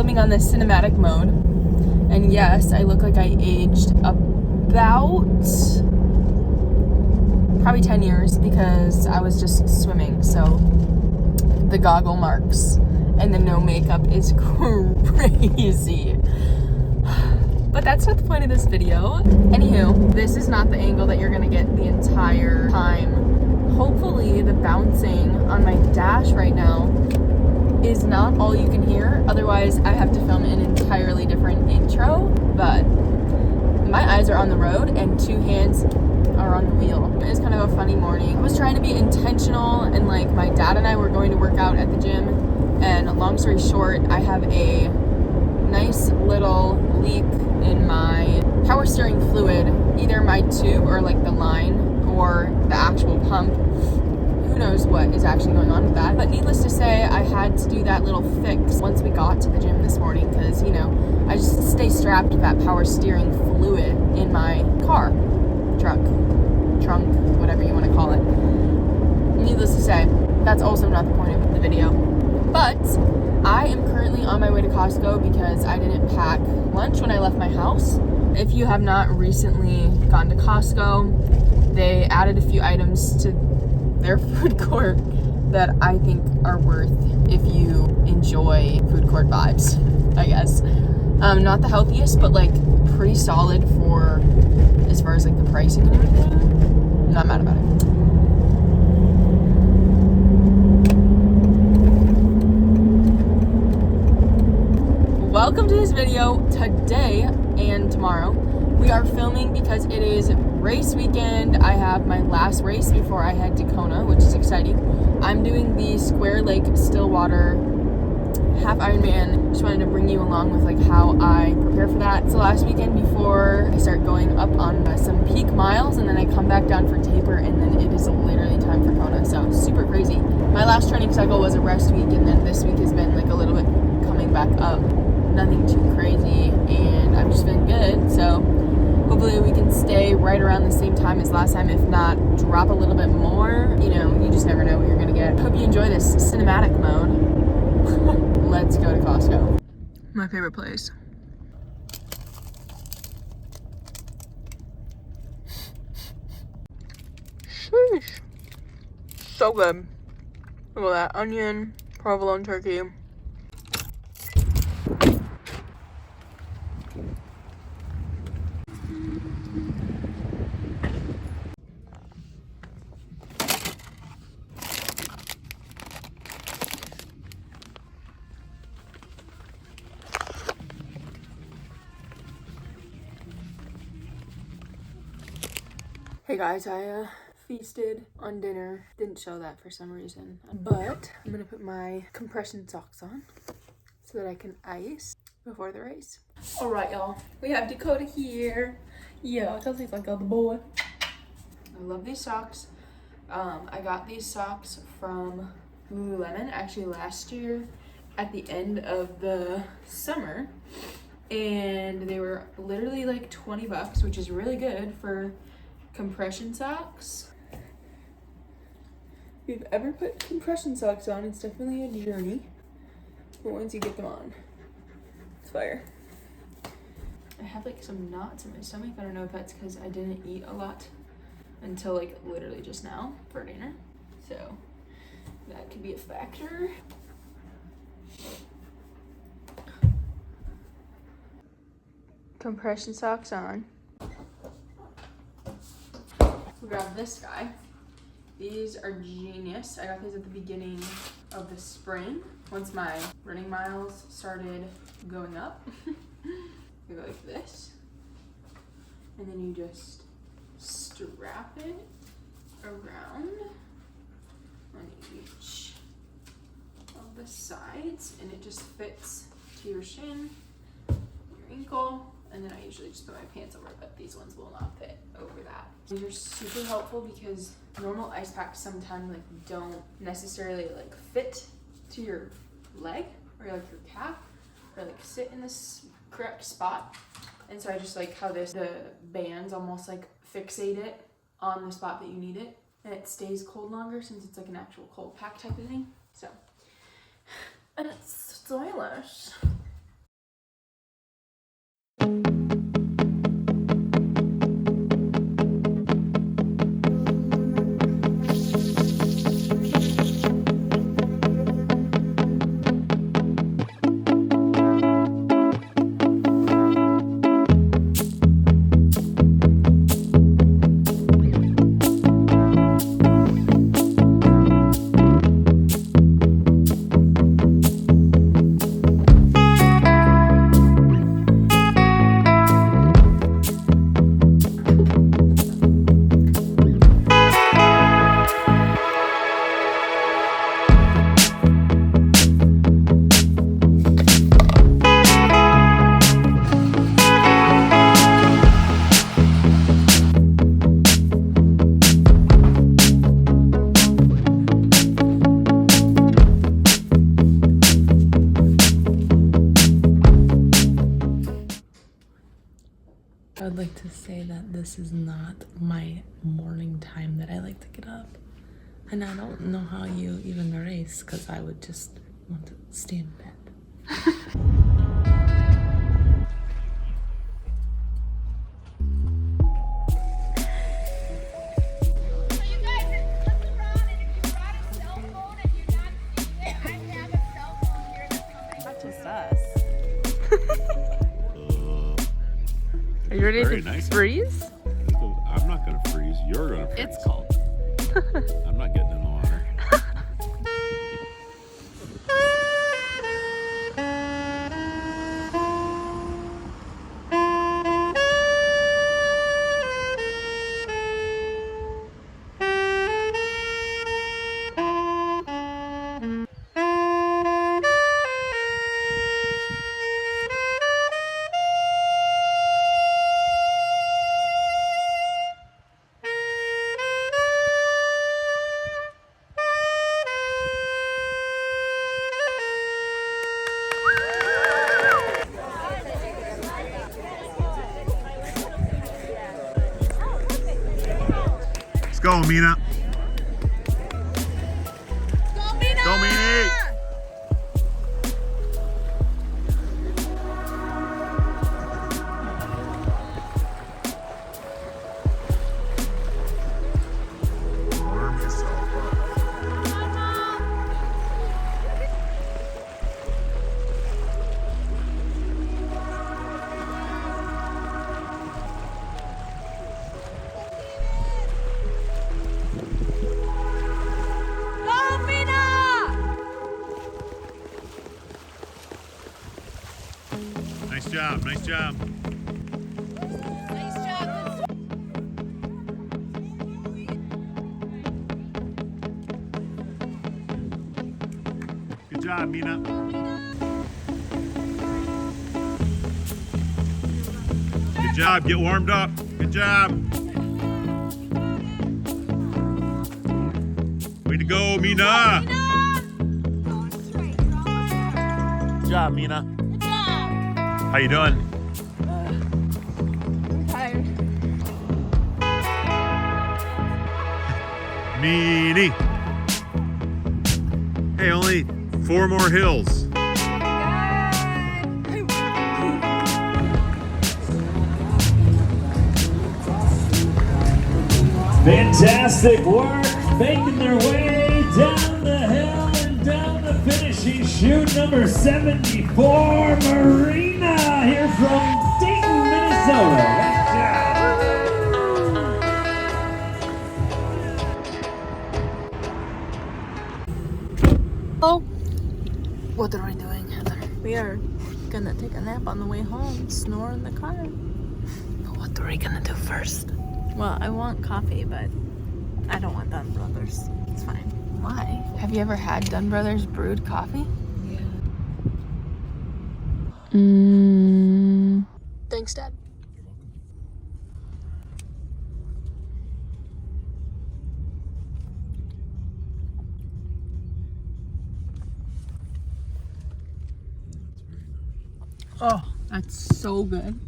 filming on the cinematic mode. And yes, I look like I aged about probably 10 years because I was just swimming. So the goggle marks and the no makeup is crazy. But that's not the point of this video. Anywho, this is not the angle that you're gonna get the entire time. Hopefully the bouncing on my dash right now is not all you can hear. Otherwise, I have to film an entirely different intro. But my eyes are on the road and 2 hands are on the wheel. It was kind of a funny morning. I was trying to be intentional, and like my dad and I were going to work out at the gym. And long story short, I have a nice little leak in my power steering fluid, either my tube or like the line or the actual pump. Who knows what is actually going on with that. But needless to say, I had to do that little fix once we got to the gym this morning because, you know, I just stay strapped with that power steering fluid in my car, truck, trunk, whatever you want to call it. Needless to say, that's also not the point of the video. But I am currently on my way to Costco because I didn't pack lunch when I left my house. If you have not recently gone to Costco, they added a few items to their food court that I think are worth if you enjoy food court vibes, I guess. Not the healthiest, but like pretty solid for as far as like the pricing and everything. I'm not mad about it. Welcome to this video. Today and tomorrow we are filming because it is race weekend. I have my last race before I head to Kona, which is exciting. I'm doing the Square Lake Stillwater half Ironman. Just wanted to bring you along with like how I prepare for that. It's the last weekend before I start going up on some peak miles, and then I come back down for taper, and then it is literally time for Kona. So super crazy. My last training cycle was a rest week, and then this week has been like a little bit coming back up. Nothing too crazy, and I've just been good. So hopefully we can stay right around the same time as last time, if not drop a little bit more. You know, you just never know what you're gonna get. Hope you enjoy this cinematic mode. Let's go to Costco. My favorite place. Sheesh. So good. Look at that onion, provolone turkey. Hey guys, I feasted on dinner. Didn't show that for some reason. But I'm gonna put my compression socks on so that I can ice before the race. Alright y'all, we have Dakota here. Yeah, because he's like a boy. I love these socks. I got these socks from Lululemon actually last year at the end of the summer. And they were literally like 20 bucks, which is really good for compression socks. If you've ever put compression socks on, it's definitely a journey. But once you get them on, it's fire. I have like some knots in my stomach. I don't know if that's because I didn't eat a lot until like literally just now for dinner. So that could be a factor. Compression socks on. We grab this guy. These are genius. I got these at the beginning of the spring once my running miles started going up. You go like this, and then you just strap it around on each of the sides, and it just fits to your shin, your ankle. And then I usually just put my pants over, but these ones will not fit over that. These are super helpful because normal ice packs sometimes like don't necessarily like fit to your leg or like your calf or like sit in this correct spot. And so I just like how the bands almost like fixate it on the spot that you need it, and it stays cold longer since it's like an actual cold pack type of thing. So, and it's stylish. I would like to say that this is not my morning time that I like to get up. And I don't know how you even race, because I would just want to stay in bed. Are you ready Very to nice. freeze? I'm not gonna freeze. You're gonna freeze. It's cold. I'm not getting in the water. Let's go, Mina. Go, Mina! Go, Mina! Warm yourself up. Go, Mina! Nice job, nice job. Nice job. Good job, Mina. Good job, get warmed up. Good job. Way to go, Mina. Good job, Mina. Good job. How you doing? I'm tired. Meanie. Hey, only 4 more hills. Fantastic work, making their way down the hill and down the finishing chute. Number 74, Marina, here from Dayton, Minnesota. Nice job. Oh, what are we doing, Heather? We are gonna take a nap on the way home, snore in the car. But what are we gonna do first? Well, I want coffee, but I don't want Dunn Brothers. It's fine. Why? Have you ever had Dunn Brothers brewed coffee? Yeah. Thanks, Dad. Oh, that's so good.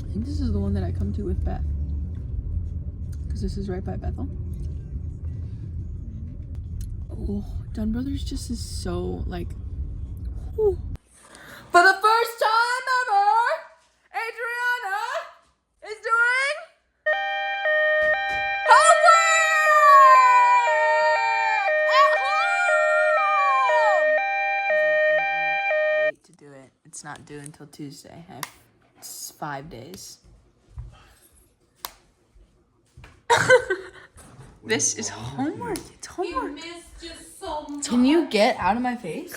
I think this is the one that I come to with Beth. Because this is right by Bethel. Oh, Dunn Brothers just is so, like, whew. For the first time ever, Adriana is doing homework at home! Because I don't want to wait to do it. It's not due until Tuesday. I have 5 days. This is homework. It's homework. Can you get out of my face?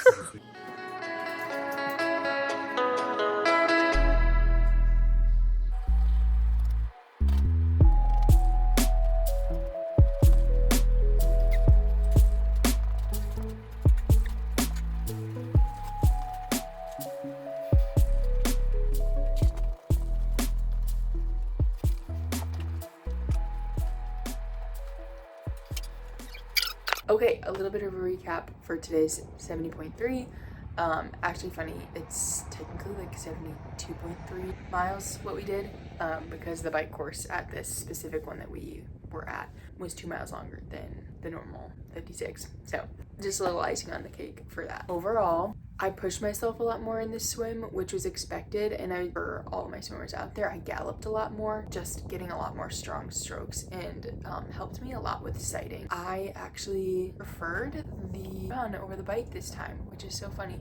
Okay, a little bit of a recap for today's 70.3. Actually funny, it's technically like 72.3 miles what we did, because the bike course at this specific one that we were at was 2 miles longer than the normal 56. So just a little icing on the cake for that. Overall, I pushed myself a lot more in this swim, which was expected, and for all of my swimmers out there, I galloped a lot more, just getting a lot more strong strokes, and helped me a lot with sighting. I actually preferred the run over the bike this time, which is so funny,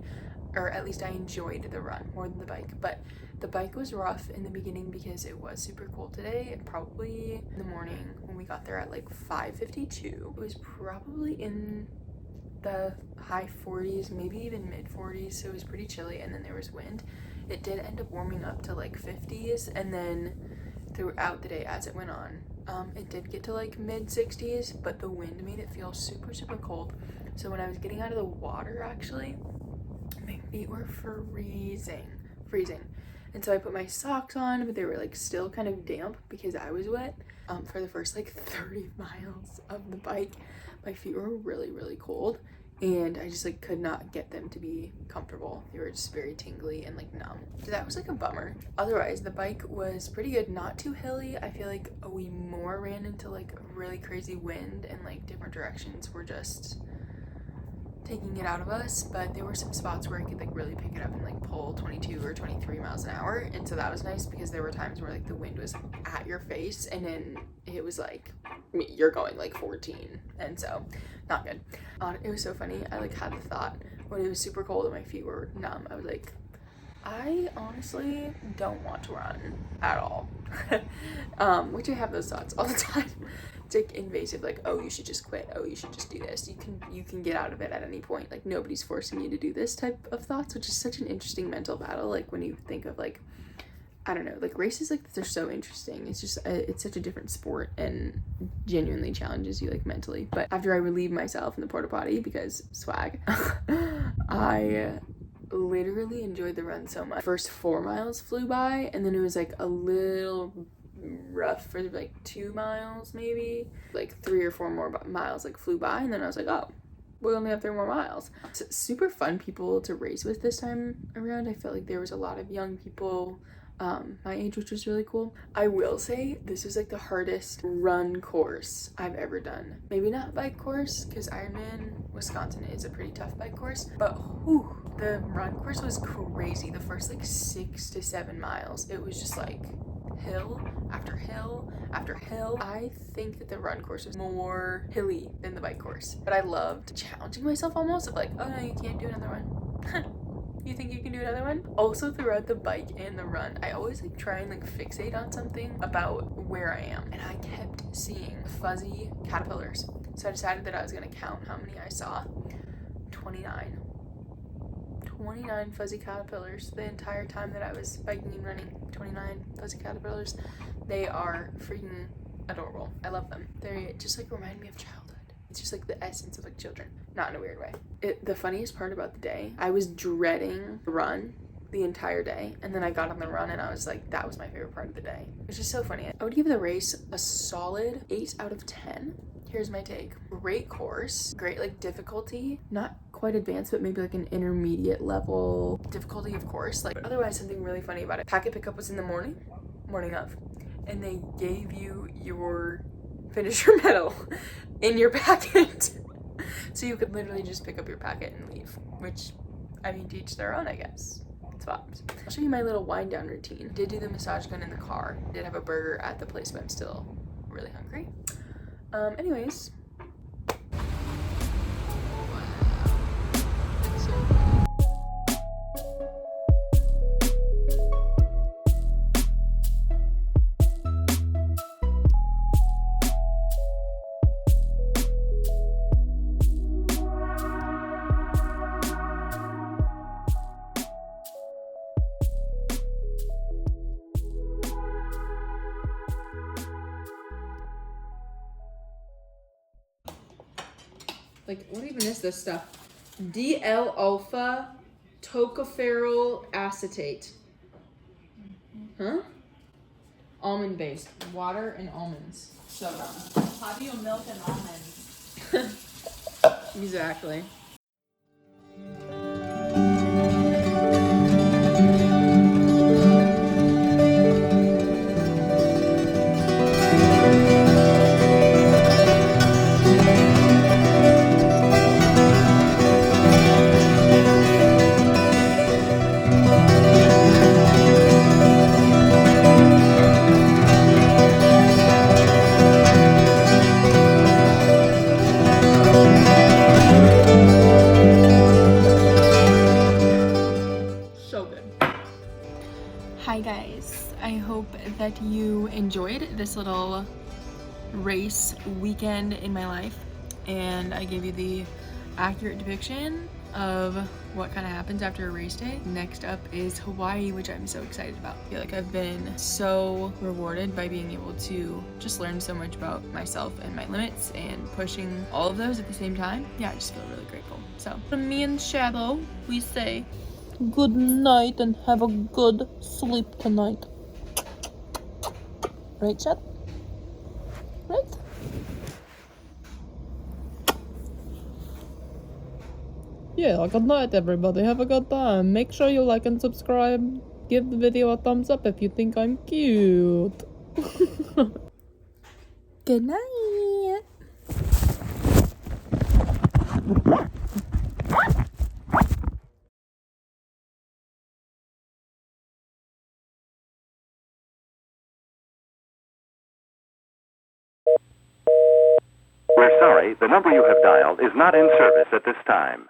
or at least I enjoyed the run more than the bike, but the bike was rough in the beginning because it was super cold today, and probably in the morning when we got there at like 5:52, it was probably in the high 40s, maybe even mid 40s, so it was pretty chilly, and then there was wind. It did end up warming up to like 50s, and then throughout the day as it went on, it did get to like mid 60s, but the wind made it feel super cold. So when I was getting out of the water, actually, my feet were freezing. And so I put my socks on, but they were like still kind of damp because I was wet. For the first like 30 miles of the bike, my feet were really cold, and I just like could not get them to be comfortable. They were just very tingly and like numb. So that was like a bummer. Otherwise, the bike was pretty good, not too hilly. I feel like we more ran into like really crazy wind, and like different directions were just taking it out of us, but there were some spots where I could like really pick it up and like pull 22 or 23 miles an hour, and so that was nice because there were times where like the wind was at your face, and then it was like you're going like 14, and so not good. It was so funny. I like had the thought when it was super cold and my feet were numb, I was like, I honestly don't want to run at all. Which I have those thoughts all the time. It's like invasive, like, oh, you should just quit, oh, you should just do this, you can get out of it at any point, like nobody's forcing you to do this type of thoughts, which is such an interesting mental battle. Like when you think of like, I don't know, like races like this are so interesting. It's just it's such a different sport and genuinely challenges you like mentally. But after I relieved myself in the porta potty because swag, I literally enjoyed the run so much. First 4 miles flew by, and then it was like a little rough for like 2 miles, maybe like 3 or 4 more miles like flew by, and then I was like, oh, we only have 3 more miles. So, super fun people to race with this time around. I felt like there was a lot of young people my age, which was really cool. I will say this was like the hardest run course I've ever done. Maybe not bike course, because Ironman Wisconsin is a pretty tough bike course, but whew, the run course was crazy. The first like 6 to 7 miles, it was just like hill after hill after hill. I think that the run course was more hilly than the bike course, but I loved challenging myself almost of like, oh no, you can't do another one. You think you can do another one? Also, throughout the bike and the run, I always like try and like fixate on something about where I am, and I kept seeing fuzzy caterpillars. So I decided that I was gonna count how many I saw. 29 fuzzy caterpillars the entire time that I was biking and running. 29 fuzzy caterpillars. They are freaking adorable. I love them. They just like remind me of childhood. It's just like the essence of like children, not in a weird way. The funniest part about the day, I was dreading the run the entire day, and then I got on the run and I was like, that was my favorite part of the day. It's just so funny. I would give the race a solid 8 out of 10. Here's my take. Great course, great like difficulty, not quite advanced, but maybe like an intermediate level difficulty of course. Like, but otherwise something really funny about it. Packet pickup was in the morning of, and they gave you your finisher medal in your packet. So you could literally just pick up your packet and leave, which, I mean, to each their own, I guess. It's vibes. I'll show you my little wind down routine. Did do the massage gun in the car. Did have a burger at the place, but I'm still really hungry. Anyways. Like, what even is this stuff? D-L-alpha tocopherol acetate. Huh? Almond based. Water and almonds. So dumb. How do you milk and almonds? Exactly. So good. Hi guys, I hope that you enjoyed this little race weekend in my life, and I gave you the accurate depiction of what kind of happens after a race day. Next up is Hawaii, which I'm so excited about. I feel like I've been so rewarded by being able to just learn so much about myself and my limits and pushing all of those at the same time. Yeah, I just feel really grateful. So from me and Shadow, we say good night and have a good sleep tonight. Right, Chad? Right? Yeah, good night everybody. Have a good time. Make sure you like and subscribe. Give the video a thumbs up if you think I'm cute. Good night. We're sorry, the number you have dialed is not in service at this time.